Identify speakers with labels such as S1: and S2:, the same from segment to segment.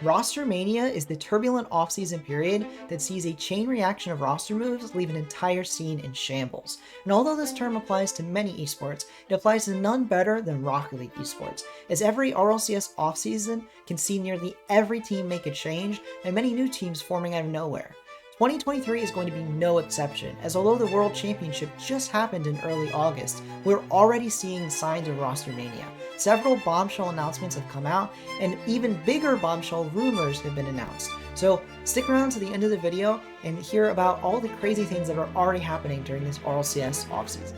S1: Rostermania is the turbulent offseason period that sees a chain reaction of roster moves leave an entire scene in shambles. And although this term applies to many esports, it applies to none better than Rocket League esports, as every RLCS offseason can see nearly every team make a change and many new teams forming out of nowhere. 2023 is going to be no exception, as although the World Championship just happened in early August, we're already seeing signs of roster mania. Several bombshell announcements have come out, and even bigger bombshell rumors have been announced. So stick around to the end of the video and hear about all the crazy things that are already happening during this RLCS offseason.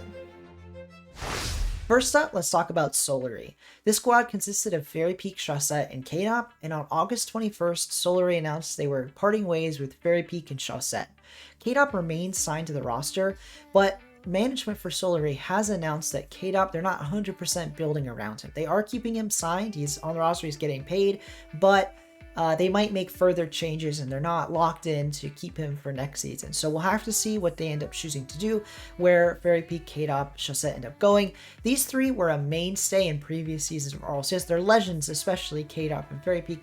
S1: First up, let's talk about Solary. This squad consisted of Fairy Peak, Chaussette, and KDOP, and on August 21st, Solary announced they were parting ways with Fairy Peak and Chaussette. KDOP remains signed to the roster, but management for Solary has announced that KDOP, they're not 100% building around him. They are keeping him signed, he's on the roster, he's getting paid, but they might make further changes and they're not locked in to keep him for next season. So we'll have to see what they end up choosing to do, where Fairy Peak, KDOP, Chaussette end up going. These three were a mainstay in previous seasons of RLCS. They're legends, especially KDOP and Fairy Peak.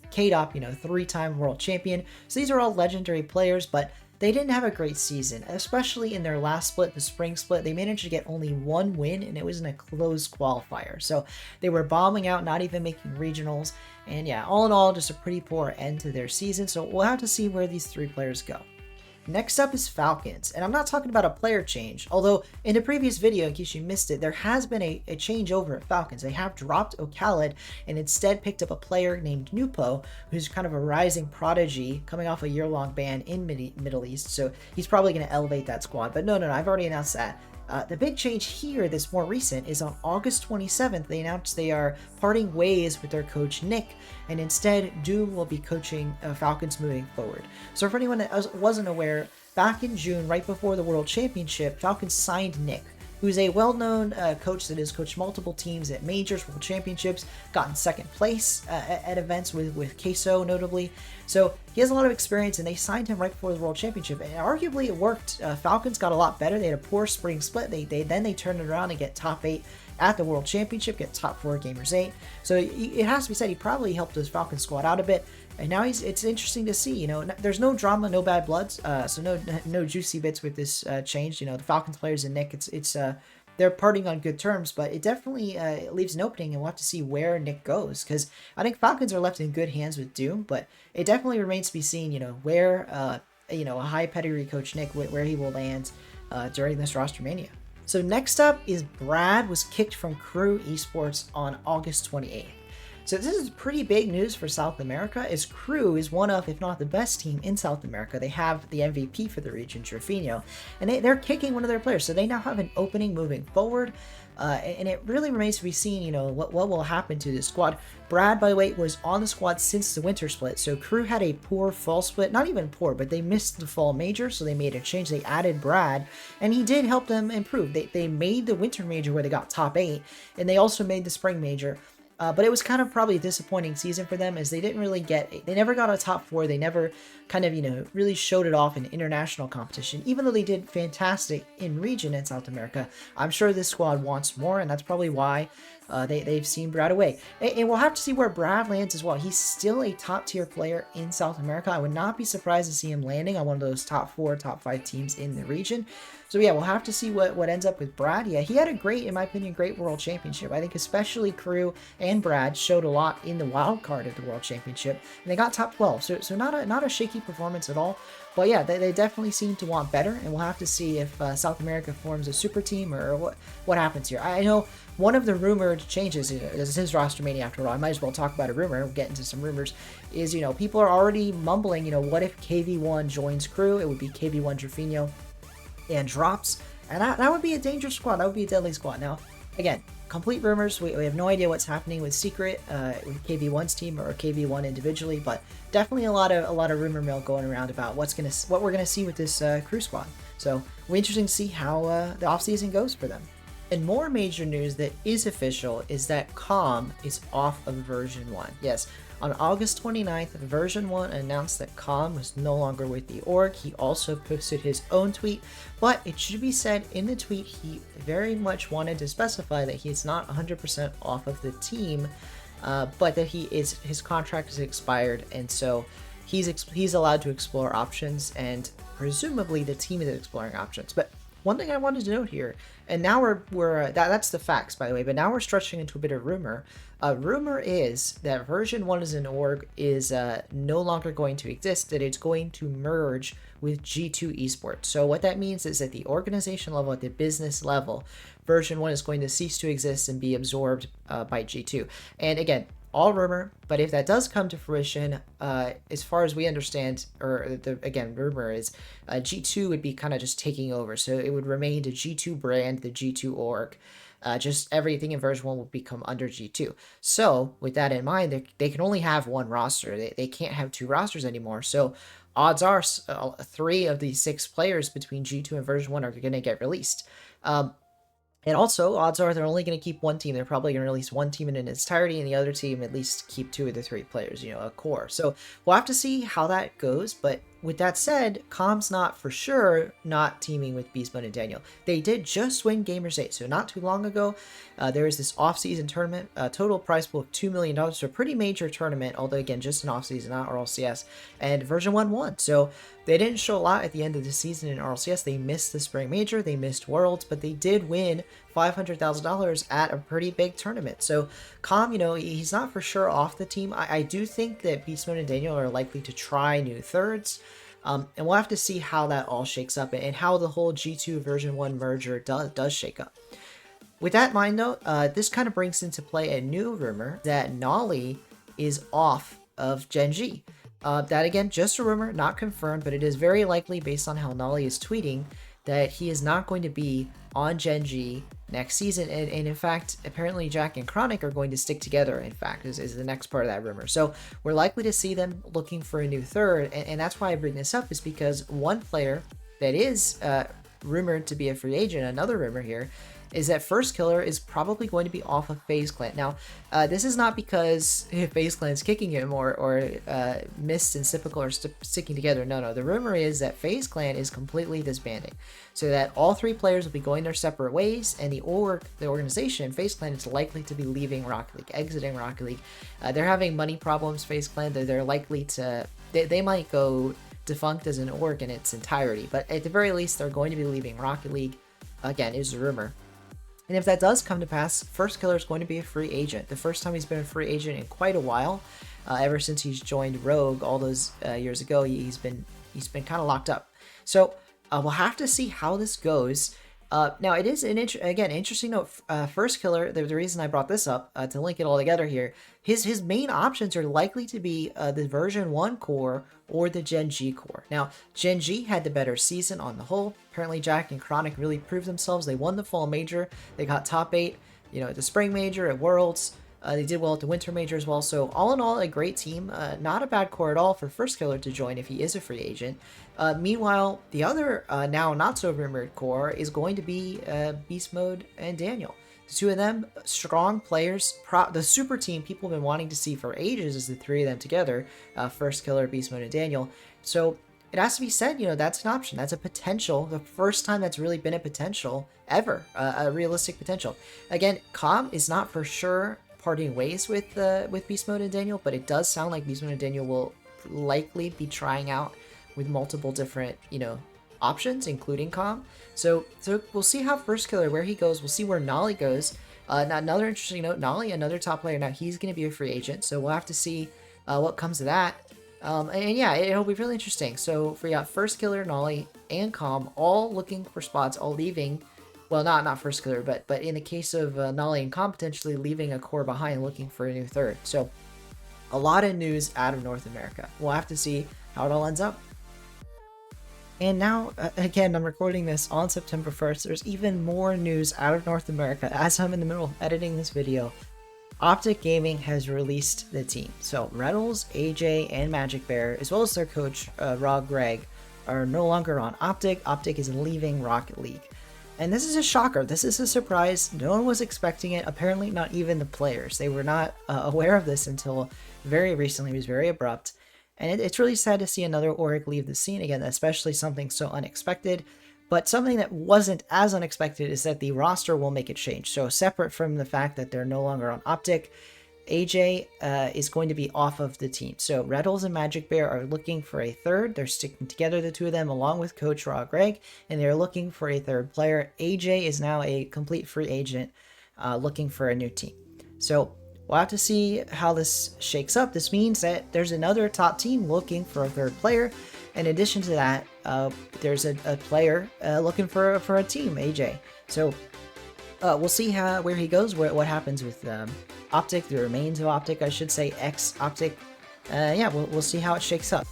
S1: KDOP, three-time world champion. So these are all legendary players, but they didn't have a great season, especially in their last split, the spring split. They managed to get only one win, and it was in a closed qualifier. So they were bombing out, not even making regionals. And yeah, all in all, just a pretty poor end to their season. So we'll have to see where these three players go. Next up is Falcons, and I'm not talking about a player change, although in the previous video, in case you missed it, there has been a change over at Falcons. They have dropped Ocalid and instead picked up a player named Nupo, who's kind of a rising prodigy coming off a year-long ban in Middle East, so he's probably going to elevate that squad. But no, I've already announced that. The big change here that's more recent is on August 27th, they announced they are parting ways with their coach Nick, and instead Doom will be coaching Falcons moving forward. So for anyone that wasn't aware, back in June, right before the World Championship, Falcons signed Nick, who's a well-known coach that has coached multiple teams at majors, world championships, gotten second place at events with Casio notably. So he has a lot of experience, and they signed him right before the world championship, and arguably it worked. Falcons got a lot better. They had a poor spring split. Then they turned it around and get top 8 at the world championship, get top 4 Gamers 8. So it has to be said, he probably helped his Falcons squad out a bit. And now it's interesting to see, there's no drama, no bad bloods, so no juicy bits with this change. The Falcons players and Nick, they're parting on good terms, but it definitely leaves an opening, and we'll have to see where Nick goes, because I think Falcons are left in good hands with Doom, but it definitely remains to be seen, where a high pedigree coach Nick, where he will land during this Rostermania. So next up is Brad was kicked from Crew Esports on August 28th. So this is pretty big news for South America, as Crew is one of, if not the best team in South America. They have the MVP for the region, Jorfinho, and they're kicking one of their players. So they now have an opening moving forward, and it really remains to be seen, what will happen to this squad. Brad, by the way, was on the squad since the winter split. So Crew had a poor fall split, not even poor, but they missed the fall major, so they made a change. They added Brad, and he did help them improve. They made the winter major where they got top 8, and they also made the spring major. But it was kind of probably a disappointing season for them, as they didn't really they never got a top 4. They never kind of, really showed it off in international competition, even though they did fantastic in region in South America. I'm sure this squad wants more, and that's probably why they've seen Brad away. And we'll have to see where Brad lands as well. He's still a top tier player in South America. I would not be surprised to see him landing on one of those top 4, top 5 teams in the region. So yeah, we'll have to see what ends up with Brad. Yeah, he had a great, in my opinion, great World Championship. I think especially Crew and Brad showed a lot in the wild card of the World Championship, and they got top 12. So not a shaky performance at all. But yeah, they definitely seem to want better, and we'll have to see if South America forms a super team or what happens here. I know one of the rumored changes, this is Rostermania after all, I might as well talk about a rumor, we'll get into some rumors, is, people are already mumbling, what if KV1 joins Crew? It would be KV1 Jorfinho and drops, and that would be a dangerous squad. That would be a deadly squad. Now, again, complete rumors. We have no idea what's happening with Secret, with KV1's team or KV1 individually, but definitely a lot of rumor mill going around about what we're gonna see with this Crew squad. So it'll be interesting to see how the offseason goes for them. And more major news that is official is that Calm is off of version 1. Yes, on August 29th, version 1 announced that Calm was no longer with the org. He also posted his own tweet, but it should be said in the tweet he very much wanted to specify that he's not 100% off of the team. but that his contract is expired, and so he's allowed to explore options, and presumably the team is exploring options. But one thing I wanted to note here, and now we're that's the facts, by the way, but now we're stretching into a bit of rumor. Rumor is that Version1 as an org is no longer going to exist, that it's going to merge with G2 Esports. So what that means is at the organization level, at the business level, Version1 is going to cease to exist and be absorbed by G2. And again, all rumor, but if that does come to fruition, as far as we understand, or again, rumor is G2 would be kind of just taking over. So it would remain the G2 brand, the G2 org. Just everything in Version1 will become under G2. So with that in mind, they can only have one roster. They can't have two rosters anymore. So odds are 3 of the 6 players between G2 and Version1 are going to get released. And also, odds are they're only going to keep one team. They're probably going to release one team in its entirety, and the other team at least keep 2 of the 3 players, a core. So we'll have to see how that goes. But with that said, Com's not for sure not teaming with Beastmode and Daniel. They did just win Gamers 8. So not too long ago, there was this off-season tournament, total prize pool of $2 million. So a pretty major tournament, although again, just an off-season, not RLCS. And Version1 won. So they didn't show a lot at the end of the season in RLCS. They missed the Spring Major, they missed Worlds, but they did win $500,000 at a pretty big tournament. So Com, he's not for sure off the team. I do think that Beastmode and Daniel are likely to try new thirds. And we'll have to see how that all shakes up and how the whole G2 Version1 merger does shake up. With that in mind, though, this kind of brings into play a new rumor that Nolly is off of Gen.G. That, again, just a rumor, not confirmed, but it is very likely, based on how Nolly is tweeting, that he is not going to be on Gen.G next season. And in fact, apparently Jack and Chronic are going to stick together, in fact, is the next part of that rumor. So we're likely to see them looking for a new third. And that's why I bring this up, is because one player that is rumored to be a free agent, another rumor here, is that First Killer is probably going to be off of FaZe Clan. Now, this is not because FaZe Clan is kicking him or Mist and Sypical are sticking together. No. The rumor is that FaZe Clan is completely disbanding. So that all 3 players will be going their separate ways, and the organization, FaZe Clan, is likely to be leaving Rocket League, exiting Rocket League. They're having money problems, FaZe Clan. They're likely to... They might go defunct as an org in its entirety, but at the very least, they're going to be leaving Rocket League. Again, is a rumor. And if that does come to pass, First Killer is going to be a free agent. The first time he's been a free agent in quite a while. Ever since he's joined Rogue all those years ago, he's been kind of locked up. So we'll have to see how this goes. Now, it is interesting note. First Killer, the reason I brought this up, to link it all together here, his main options are likely to be the Version1 core or the Gen.G core. Now, Gen.G had the better season on the whole. Apparently, Jack and Chronic really proved themselves. They won the Fall Major. They got top 8, at the Spring Major, at Worlds. They did well at the Winter Major as well. So all in all, a great team. Not a bad core at all for First Killer to join if he is a free agent. Meanwhile, the other now not so rumored core is going to be Beastmode and Daniel. The 2 of them, strong players. The super team people have been wanting to see for ages is the 3 of them together. First Killer, Beastmode, and Daniel. So it has to be said, that's an option. That's a potential. The first time that's really been a potential ever. A realistic potential. Again, Com is not for sure parting ways with Beastmode and Daniel, but it does sound like Beastmode and Daniel will likely be trying out with multiple different, options, including Com. So we'll see how First Killer, where he goes. We'll see where Nolly goes. Now, another interesting note, Nolly, another top player. Now, he's going to be a free agent, so we'll have to see what comes of that. And yeah, it'll be really interesting. So we got First Killer, Nolly, and Com all looking for spots, all leaving. Well, not First Killer, but in the case of Nolly and Com, potentially leaving a core behind, looking for a new third. So a lot of news out of North America. We'll have to see how it all ends up. And now, again, I'm recording this on September 1st. There's even more news out of North America as I'm in the middle of editing this video. Optic Gaming has released the team. So Reynolds, AJ, and Magic Bear, as well as their coach, Rob Gregg, are no longer on Optic. Optic is leaving Rocket League. And this is a shocker. This is a surprise. No one was expecting it. Apparently not even the players. They were not aware of this until very recently. It was very abrupt. And it's really sad to see another org leave the scene again, especially something so unexpected. But something that wasn't as unexpected is that the roster will make a change. So separate from the fact that they're no longer on Optic, AJ is going to be off of the team. So Red Holes and Magic Bear are looking for a third. They're sticking together, the two of them, along with Coach Raw Greg, and they're looking for a third player. AJ is now a complete free agent, looking for a new team. So we'll have to see how this shakes up. This means that there's another top team looking for a third player. In addition to that, there's a player looking for a team, AJ. So we'll see where he goes, what happens with Optic, the remains of Optic, I should say, ex-Optic. Yeah, we'll see how it shakes up.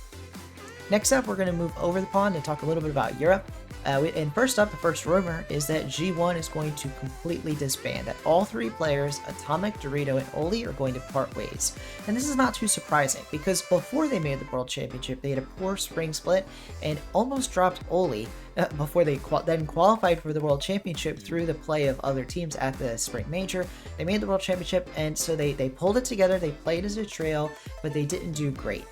S1: Next up, we're going to move over the pond and talk a little bit about Europe. And first up, the first rumor is that G1 is going to completely disband, that all three players, Atomic, Dorito, and Oli, are going to part ways. And this is not too surprising, because before they made the World Championship, they had a poor spring split and almost dropped Oli before they then qualified for the World Championship through the play of other teams at the Spring Major. They made the World Championship, and so they pulled it together, they played as a trio, but they didn't do great.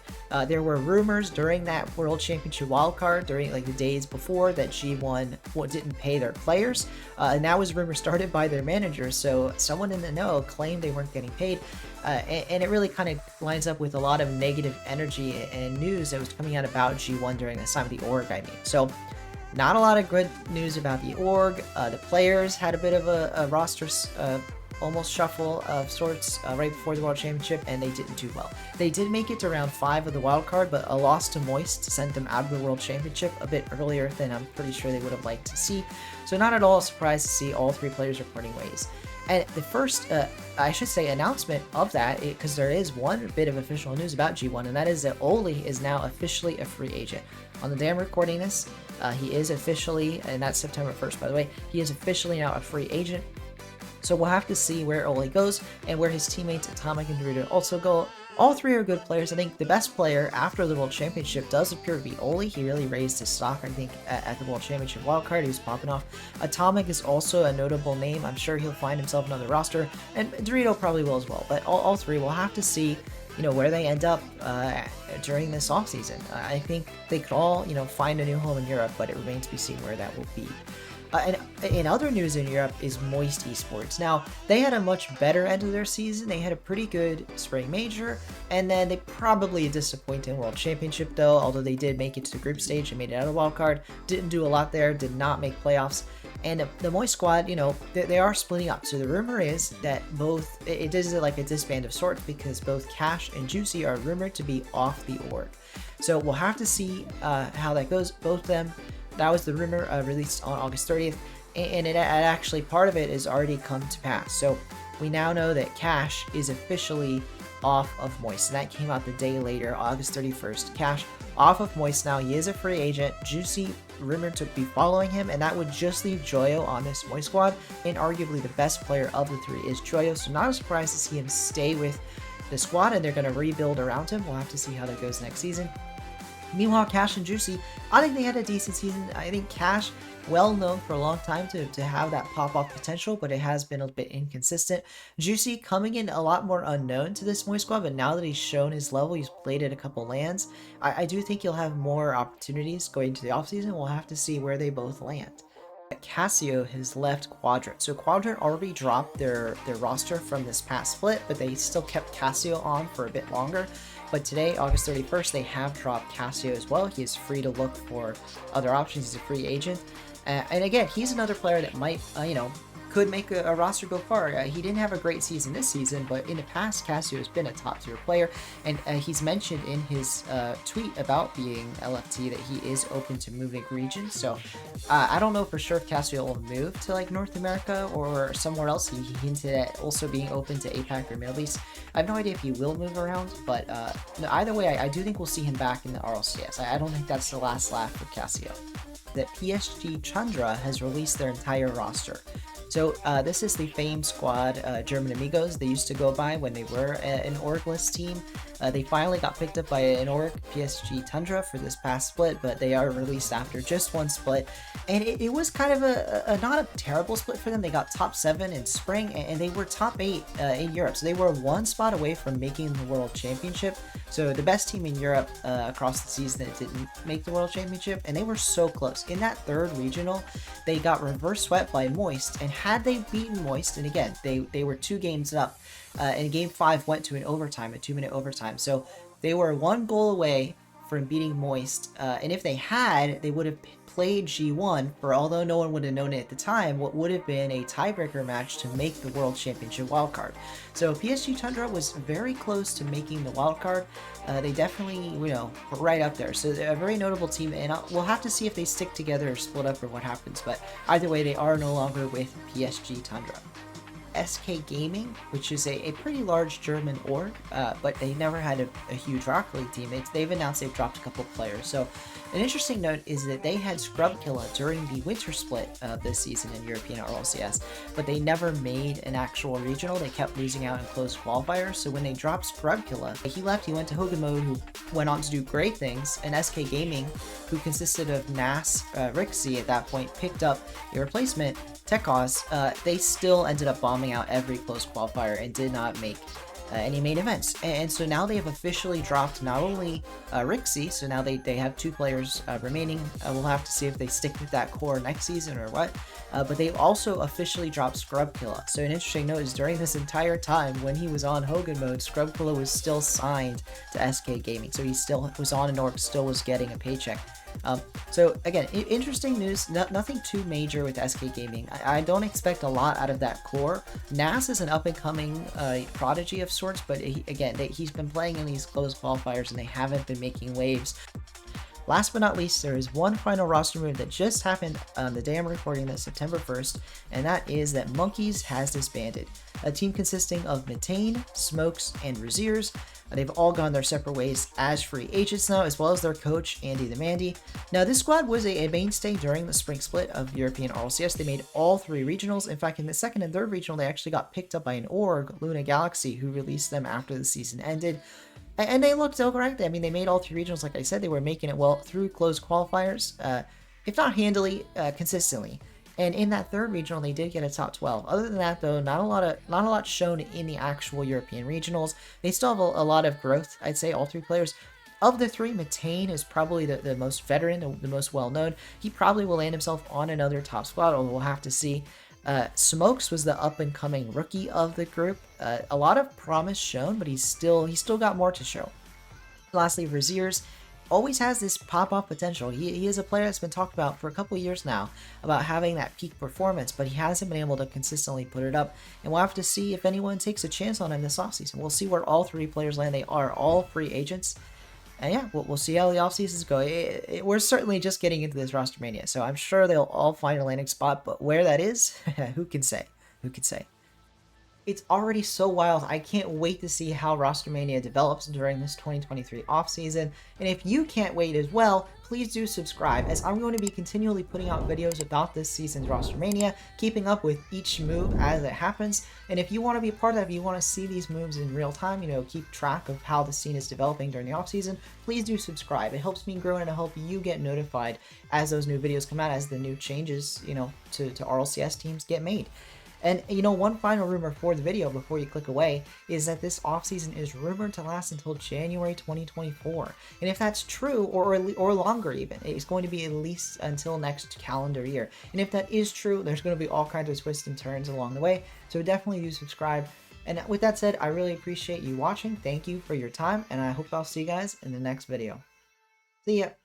S1: There were rumors during that World Championship wildcard, during like the days before, that G1 didn't pay their players, and that was rumor started by their managers, so someone in the know claimed they weren't getting paid, and it really kind of lines up with a lot of negative energy and news that was coming out about G1 during this time, the org, I mean. So not a lot of good news about the org. The players had a bit of a roster almost shuffle of sorts right before the World Championship, and they didn't do well. They did make it to round 5 of the wild card, but a loss to Moist sent them out of the World Championship a bit earlier than I'm pretty sure they would have liked to see. So not at all surprised to see all three players are parting ways. And the first, I should say, announcement of that, because there is one bit of official news about G1, and that is that Oli is now officially a free agent. On the day I'm recording this, he is officially, and that's September 1st, by the way, he is officially now a free agent. So we'll have to see where Oli goes and where his teammates Atomic and Dorito also go. All three are good players. I think the best player after the World Championship does appear to be Oli. He really raised his stock, I think, at the World Championship wildcard. He was popping off. Atomic is also a notable name. I'm sure he'll find himself another roster, and Dorito probably will as well. But all three, we'll have to see, where they end up during this offseason. I think they could all, find a new home in Europe, but it remains to be seen where that will be. And in other news in Europe is Moist Esports. Now, they had a much better end of their season. They had a pretty good spring major, and then they probably a disappointing World Championship, though, although they did make it to the group stage and made it out of the wild card. Didn't do a lot there, did not make playoffs. And the Moist squad, they are splitting up. So the rumor is that it is like a disband of sorts, because both Cash and Juicy are rumored to be off the org. So we'll have to see how that goes. Both of them. That was the rumor released on August 30th, and it actually, part of it has already come to pass. So we now know that Cash is officially off of Moist, and that came out the day later, August 31st. Cash off of Moist now. He is a free agent. Juicy rumored to be following him, and that would just leave Joyo on this Moist squad, and arguably the best player of the three is Joyo, so not a surprise to see him stay with the squad, and they're going to rebuild around him. We'll have to see how that goes next season. Meanwhile, Cash and Juicy, I think they had a decent season. I think Cash, well known for a long time to have that pop-off potential, but it has been a bit inconsistent. Juicy coming in a lot more unknown to this Moist squad, but now that he's shown his level, he's played at a couple lands, I do think he'll have more opportunities going into the offseason. We'll have to see where they both land. Casio has left Quadrant. So Quadrant already dropped their roster from this past split, but they still kept Casio on for a bit longer. But today, August 31st, they have dropped Casio as well. He is free to look for other options. He's a free agent. And again, he's another player that might, could make a roster go far. He didn't have a great season this season, but in the past, Casio has been a top-tier player, and he's mentioned in his tweet about being LFT that he is open to moving regions. So I don't know for sure if Casio will move to like North America or somewhere else. He hinted at also being open to APAC or Middle East. I have no idea if he will move around, but either way, I do think we'll see him back in the RLCS. I don't think that's the last laugh for Casio. That PSG Tundra has released their entire roster. So this is the famed squad, German Amigos, they used to go by when they were an orgless team. They finally got picked up by an org, PSG Tundra, for this past split, but they are released after just one split. And it was kind of a not a terrible split for them. They got top 7 in spring, and they were top 8 in Europe. So they were one spot away from making the World Championship. So the best team in Europe across the season that didn't make the World Championship, and they were so close. In that third regional, they got reverse swept by Moist, and had they beaten Moist, and again, they were 2 games up, and Game 5 went to an overtime, a 2-minute overtime. So they were 1 goal away from beating Moist, and if they had, they would have played G1 for, although no one would have known it at the time, what would have been a tiebreaker match to make the World Championship wildcard. So PSG Tundra was very close to making the wildcard. They definitely, you know, were right up there. So they're a very notable team, and we'll have to see if they stick together or split up or what happens. But either way, they are no longer with PSG Tundra. SK Gaming, which is a pretty large German org, but they never had a huge Rocket League team. They've announced they've dropped a couple players. So an interesting note is that they had Scrubkilla during the winter split of this season in European RLCS, but they never made an actual regional. They kept losing out in close qualifiers. So when they dropped Scrubkilla, he left, he went to Hogan Mode, who went on to do great things, and SK Gaming, who consisted of Nas, Rixie at that point, picked up a replacement, Tekos. They still ended up bombing out every close qualifier and did not make any main events. And so now they have officially dropped not only Rixie, so now they have 2 players remaining. We'll have to see if they stick with that core next season or what. But they also officially dropped Scrubkilla. So an interesting note is during this entire time when he was on Hogan Mode, Scrubkilla was still signed to SK Gaming. So he still was on an org, still was getting a paycheck. So again, interesting news. Nothing too major with SK Gaming. I don't expect a lot out of that core. Nas is an up-and-coming prodigy of sorts, but he's been playing in these closed qualifiers and they haven't been making waves. Last but not least, there is one final roster move that just happened on the day I'm recording this, September 1st, and that is that Monkeys has disbanded. A team consisting of Metane, Smokes, and Raziers. They've all gone their separate ways as free agents now, as well as their coach, Andy the Mandy. Now, this squad was a mainstay during the spring split of European RLCS. They made all 3 regionals. In fact, in the second and third regional, they actually got picked up by an org, Luna Galaxy, who released them after the season ended. And they looked alright. I mean, they made all 3 regionals, like I said. They were making it well through closed qualifiers, if not handily, consistently. And in that third regional, they did get a top 12. Other than that, though, not a lot shown in the actual European regionals. They still have a lot of growth, I'd say, all 3 players. Of the 3, Metane is probably the most veteran, the most well-known. He probably will land himself on another top squad, although we'll have to see. Smokes was the up-and-coming rookie of the group. A lot of promise shown, but he's still got more to show. Lastly, Raziers always has this pop-off potential. He is a player that's been talked about for a couple years now, about having that peak performance, but he hasn't been able to consistently put it up, and we'll have to see if anyone takes a chance on him this offseason. We'll see where all 3 players land. They are all free agents, and yeah, we'll see how the offseasons go. We're certainly just getting into this Rostermania, so I'm sure they'll all find a landing spot, but where that is, who can say? Who can say? It's already so wild. I can't wait to see how Rostermania develops during this 2023 offseason. And if you can't wait as well, please do subscribe, as I'm going to be continually putting out videos about this season's Rostermania, keeping up with each move as it happens. And if you want to be a part of that, if you want to see these moves in real time, you know, keep track of how the scene is developing during the offseason, please do subscribe. It helps me grow and it'll help you get notified as those new videos come out, as the new changes, you know, to RLCS teams get made. And, you know, one final rumor for the video before you click away is that this offseason is rumored to last until January 2024. And if that's true, or longer even, it's going to be at least until next calendar year. And if that is true, there's going to be all kinds of twists and turns along the way. So definitely do subscribe. And with that said, I really appreciate you watching. Thank you for your time, and I hope I'll see you guys in the next video. See ya!